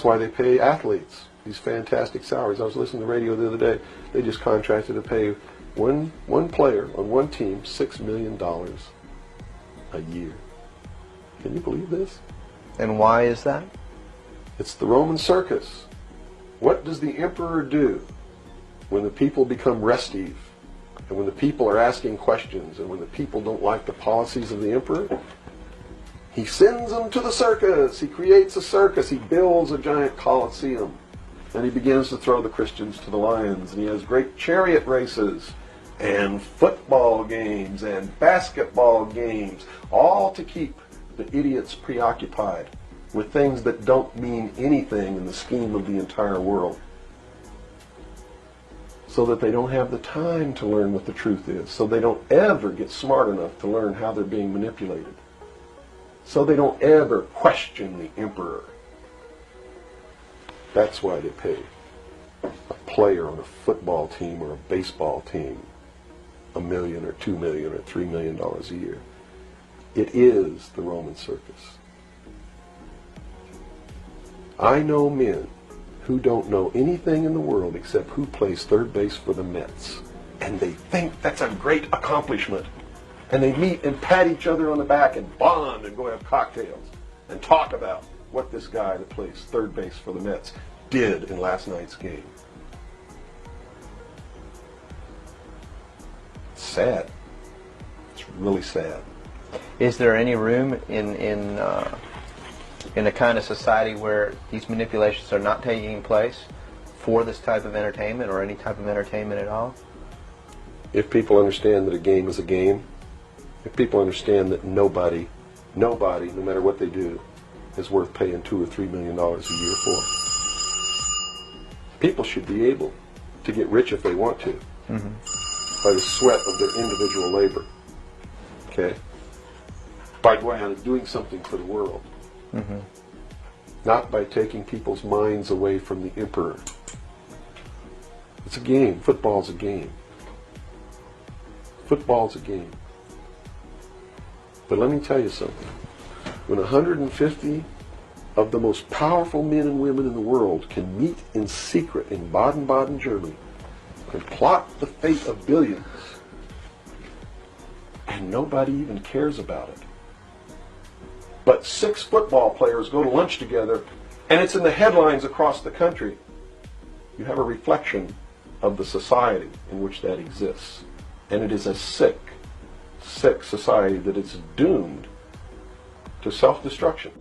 That's why they pay athletes these fantastic salaries. I was listening to the radio the other day. They just contracted to pay one player on one team $6 million a year. Can you believe this? And why is that? It's the Roman circus. What does the emperor do when the people become restive, and when the people are asking questions, and when the people don't like the policies of the emperor? He sends them to the circus. He creates a circus. He builds a giant coliseum. And he begins to throw the Christians to the lions. And he has great chariot races and football games and basketball games, all to keep the idiots preoccupied with things that don't mean anything in the scheme of the entire world, so that they don't have the time to learn what the truth is, so they don't ever get smart enough to learn how they're being manipulated, so they don't ever question the emperor. That's why they pay a player on a football team or a baseball team $1 million or $2 million or $3 million a year. It is the Roman circus. I know men who don't know anything in the world except who plays third base for the Mets, and they think that's a great accomplishment. And they meet and pat each other on the back and bond and go have cocktails and talk about what this guy that plays third base for the Mets did in last night's game. It's sad. It's really sad. Is there any room in a kind of society where these manipulations are not taking place for this type of entertainment, or any type of entertainment at all? If people understand that a game is a game, if people understand that nobody, no matter what they do, is worth paying $2 or $3 million a year for, people should be able to get rich if they want to, by the sweat of their individual labor, okay? By going out and doing something for the world. Not by taking people's minds away from the emperor. It's a game. Football's a game. Football's a game. But let me tell you something. When 150 of the most powerful men and women in the world can meet in secret in Baden-Baden, Germany, and plot the fate of billions, and nobody even cares about it, but 6 football players go to lunch together, and it's in the headlines across the country, you have a reflection of the society in which that exists. And it is a sick society that is doomed to self-destruction.